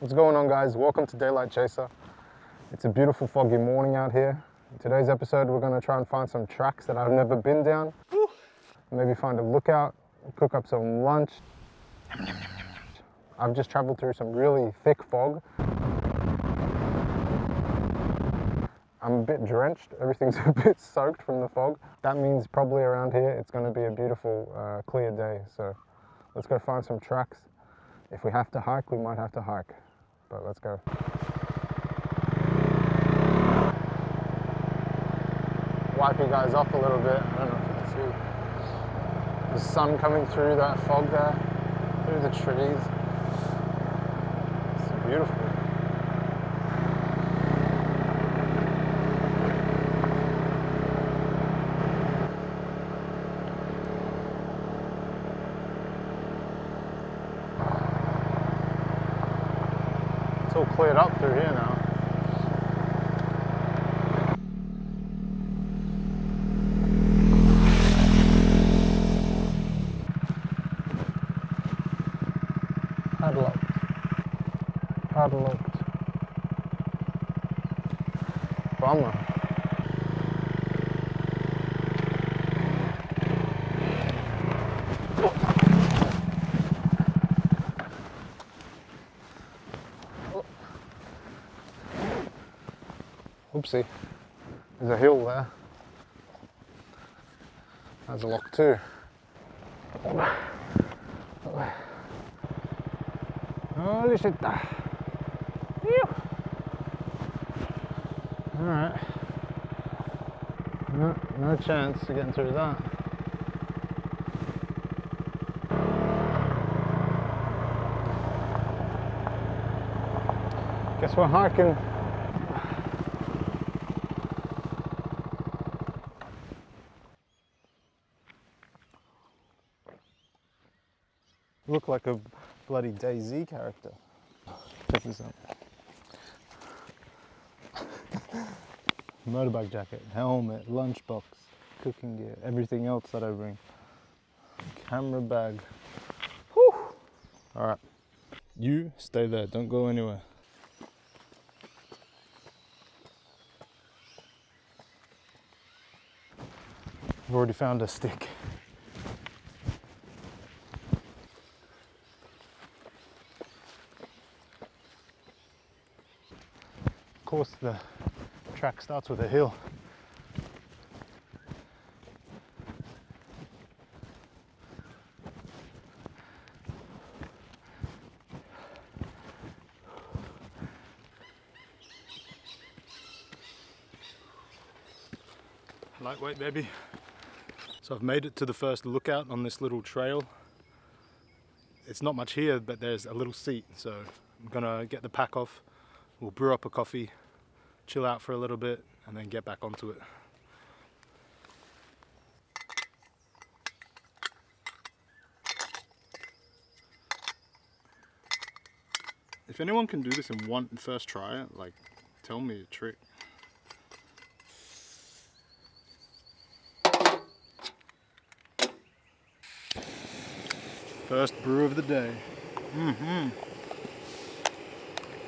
What's going on, guys? Welcome to Daylight Chaser. It's a beautiful foggy morning out here. In today's episode we're going to try and find some tracks that I've never been down. Maybe find a lookout, cook up some lunch. I've just traveled through some really thick fog. I'm a bit drenched, everything's a bit soaked from the fog. That means probably around here it's going to be a beautiful clear day, so let's go find some tracks. If we have to hike, we might have to hike, but let's go. Wipe you guys off a little bit. I don't know if you can see the sun coming through that fog there, through the trees. It's beautiful. It's all cleared up through here now. Padlocked. Bummer. Oopsie. There's a hill there. There's a lock too. Holy shit. Alright. No chance of getting through that. Guess we're hiking. Look like a bloody DayZ character. Check this out. Motorbike jacket, helmet, lunchbox, cooking gear, everything else that I bring. Camera bag. Whew. All right, you stay there, don't go anywhere. I've already found a stick. Of course, the track starts with a hill. Lightweight, baby. So I've made it to the first lookout on this little trail. It's not much here, but there's a little seat, so I'm gonna get the pack off. We'll brew up a coffee, chill out for a little bit, and then get back onto it. If anyone can do this in one first try, like, tell me a trick. First brew of the day.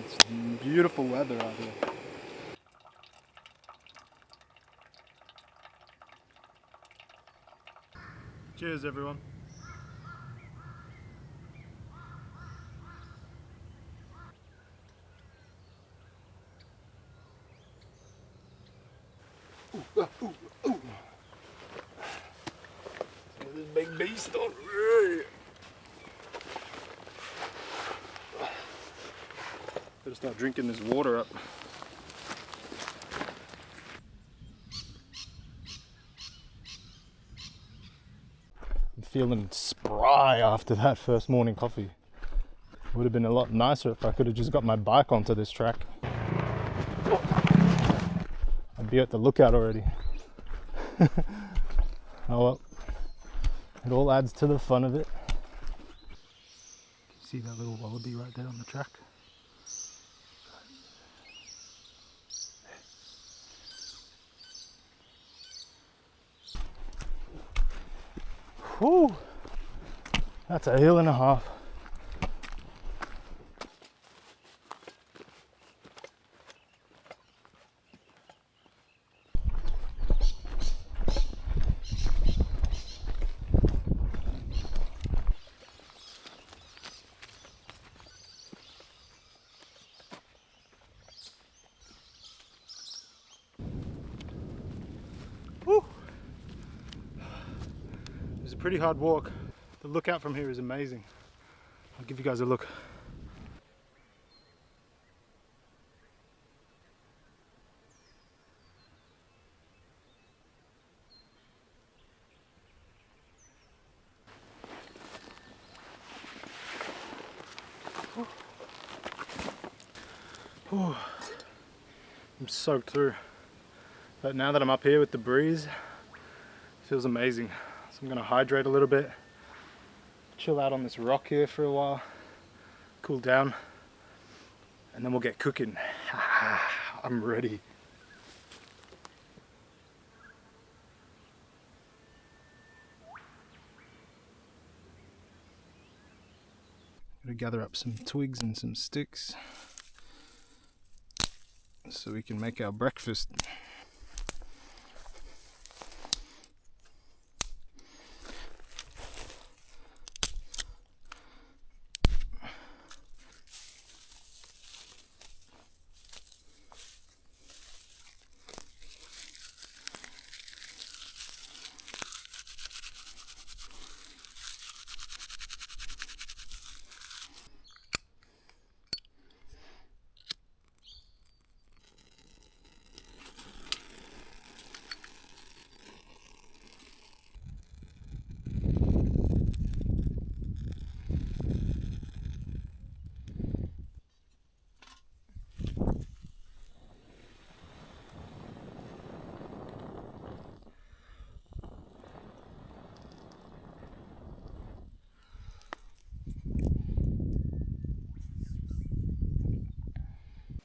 It's beautiful weather out here. Cheers, everyone. Ooh. This big beast on. Better start drinking this water up. I'm feeling spry after that first morning coffee. Would have been a lot nicer if I could have just got my bike onto this track. I'd be at the lookout already. Oh well, it all adds to the fun of it. See that little wallaby right there on the track? Whew, that's a hill and a half. a pretty hard walk. The lookout from here is amazing. I'll give you guys a look. I'm soaked through. But now that I'm up here with the breeze, it feels amazing. So I'm gonna hydrate a little bit, chill out on this rock here for a while, cool down, and then we'll get cooking. I'm ready. Gonna gather up some twigs and some sticks so we can make our breakfast.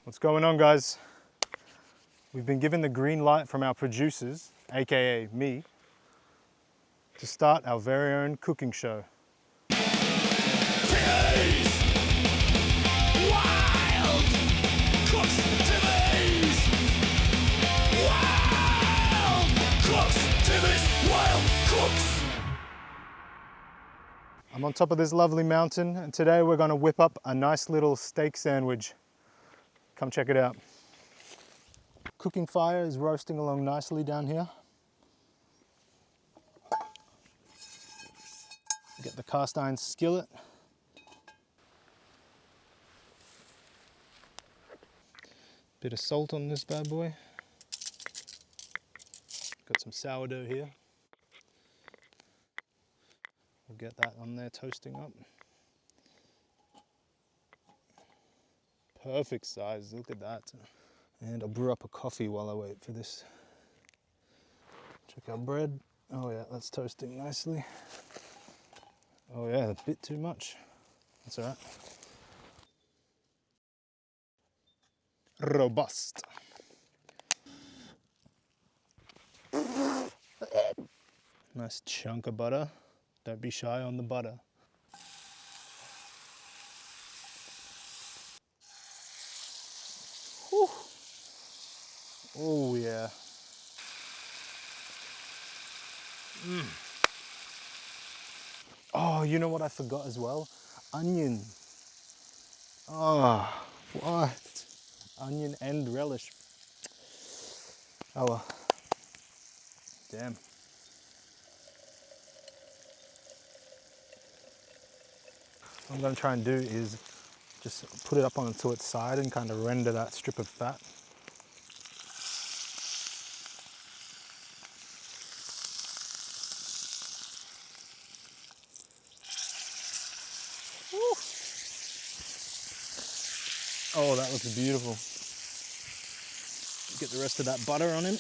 What's going on, guys? We've been given the green light from our producers, aka me, to start our very own cooking show. I'm on top of this lovely mountain, and today we're going to whip up a nice little steak sandwich. Come check it out. Cooking fire is roasting along nicely down here. Get the cast iron skillet. Bit of salt on this bad boy. Got some sourdough here. We'll get that on there toasting up. Perfect size, look at that. And I'll brew up a coffee while I wait for this. Check our bread. Oh yeah, that's toasting nicely. Oh yeah, a bit too much. That's all right. Robust. Nice chunk of butter. Don't be shy on the butter. Whew. Oh yeah. Oh, you know what I forgot as well? Onion. Oh, what? Onion and relish. Oh well. Damn. What I'm gonna try and do is just put it up onto its side and kind of render that strip of fat. Woo. Oh, that looks beautiful. Get the rest of that butter on him.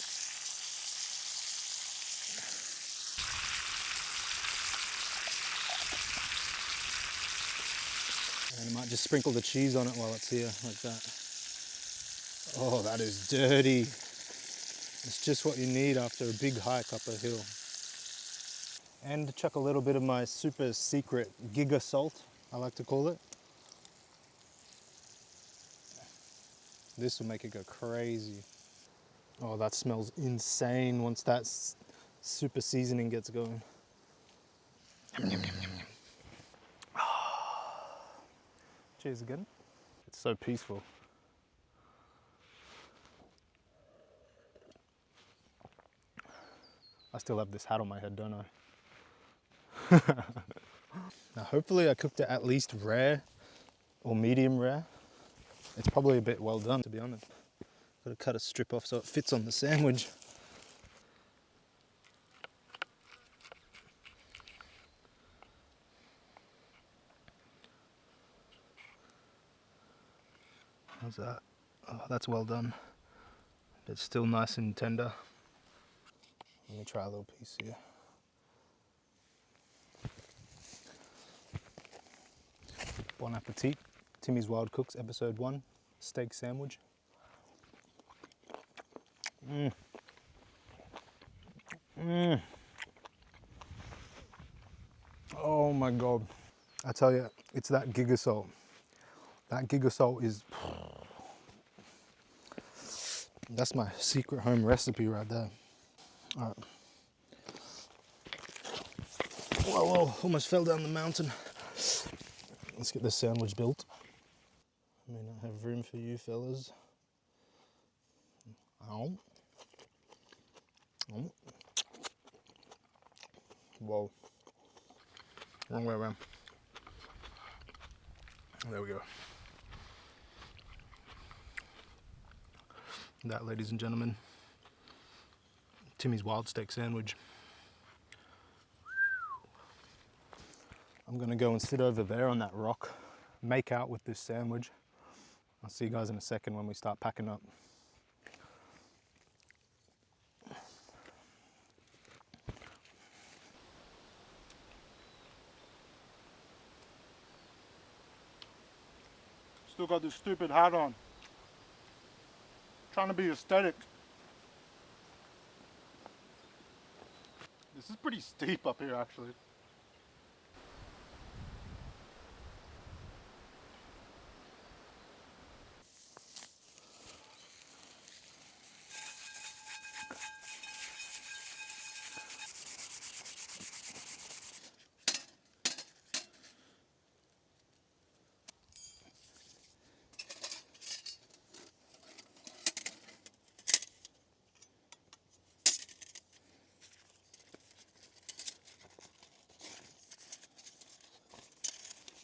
And I might just sprinkle the cheese on it while it's here, like that. Oh, that is dirty. It's just what you need after a big hike up a hill. And chuck a little bit of my super secret giga salt, I like to call it. This will make it go crazy. Oh, that smells insane once that super seasoning gets going. Yum, yum, yum, yum, yum. Cheers again. It's so peaceful. I still have this hat on my head, don't I? Now hopefully I cooked it at least rare or medium rare. It's probably a bit well done, to be honest. Got to cut a strip off so it fits on the sandwich. How's that? Oh, that's well done. It's still nice and tender. Let me try a little piece here. Bon appetit. Timmy's Wild Cooks, episode 1, steak sandwich. Oh my God. I tell you, it's that giga salt. That giga salt is, that's my secret home recipe right there. All right. Whoa, whoa, almost fell down the mountain. Let's get this sandwich built. I may not have room for you fellas. Ow. Oh. Whoa. Wrong way around. There we go. That, ladies and gentlemen, Timmy's Wild Steak Sandwich. I'm gonna go and sit over there on that rock, make out with this sandwich. I'll see you guys in a second when we start packing up. Still got this stupid hat on. Trying to be aesthetic. This is pretty steep up here actually.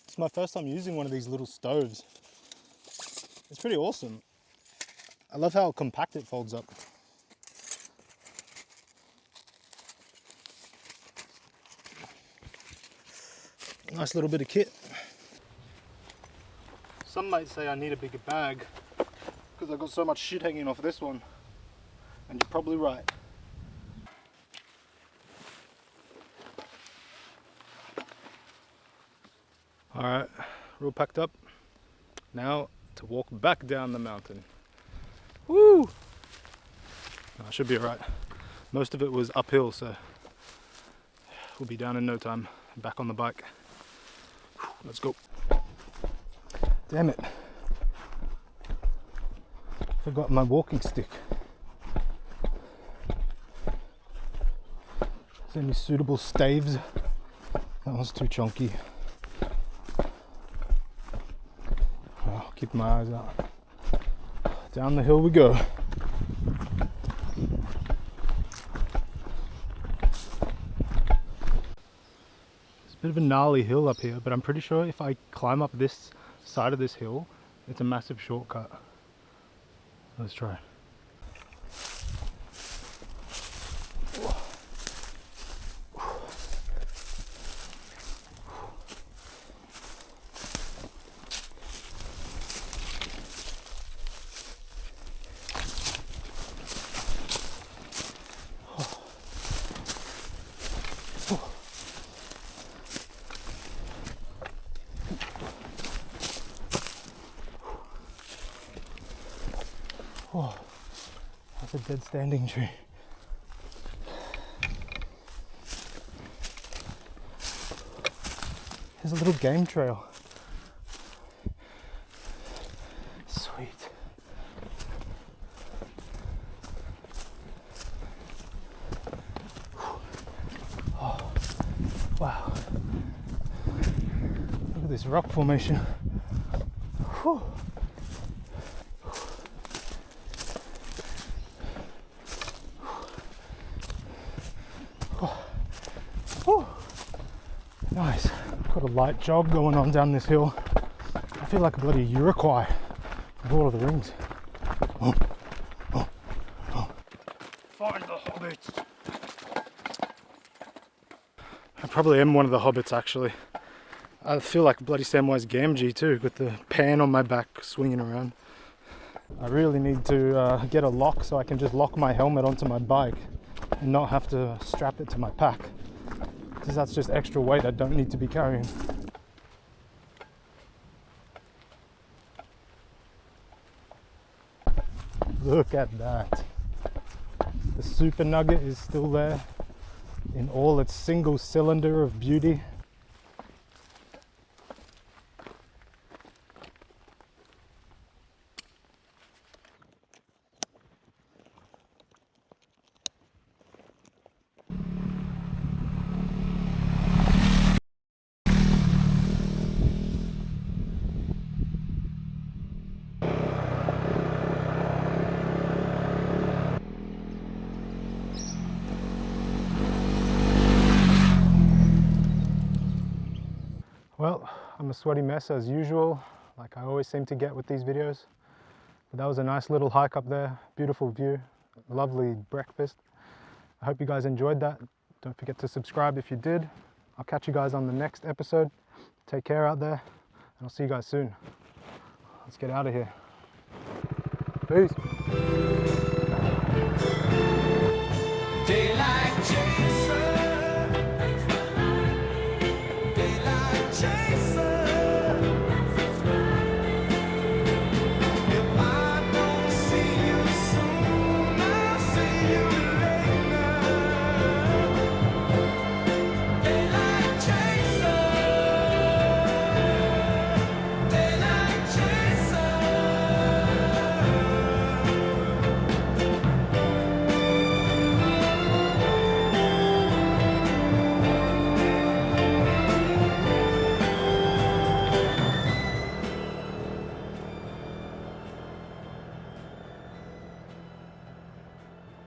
It's my first time using one of these little stoves. It's pretty awesome. I love how compact it folds up. Nice little bit of kit. Some might say I need a bigger bag because I've got so much shit hanging off this one. And you're probably right. Alright, we're all packed up. Now to walk back down the mountain. Woo! I should be alright. Most of it was uphill, so we'll be down in no time. Back on the bike. Let's go. Damn it. Forgot my walking stick. Is there any suitable staves? That one's too chunky. I'll keep my eyes out. Down the hill we go. It's a bit of a gnarly hill up here, but I'm pretty sure if I climb up this side of this hill, it's a massive shortcut. Let's try. Oh, that's a dead standing tree. There's a little game trail. Sweet. Oh, wow. Look at this rock formation. Whew. Got a light jog going on down this hill. I feel like a bloody Iroquois from Lord of the Rings. Oh, oh, oh. Find the hobbits. I probably am one of the hobbits actually. I feel like bloody Samwise Gamgee too, with the pan on my back swinging around. I really need to get a lock so I can just lock my helmet onto my bike and not have to strap it to my pack, because that's just extra weight I don't need to be carrying. Look at that. The Super Nugget is still there in all its single cylinder of beauty. Well, I'm a sweaty mess as usual, like I always seem to get with these videos. But that was a nice little hike up there, beautiful view, lovely breakfast. I hope you guys enjoyed that. Don't forget to subscribe if you did. I'll catch you guys on the next episode. Take care out there, and I'll see you guys soon. Let's get out of here. Peace. Daylight.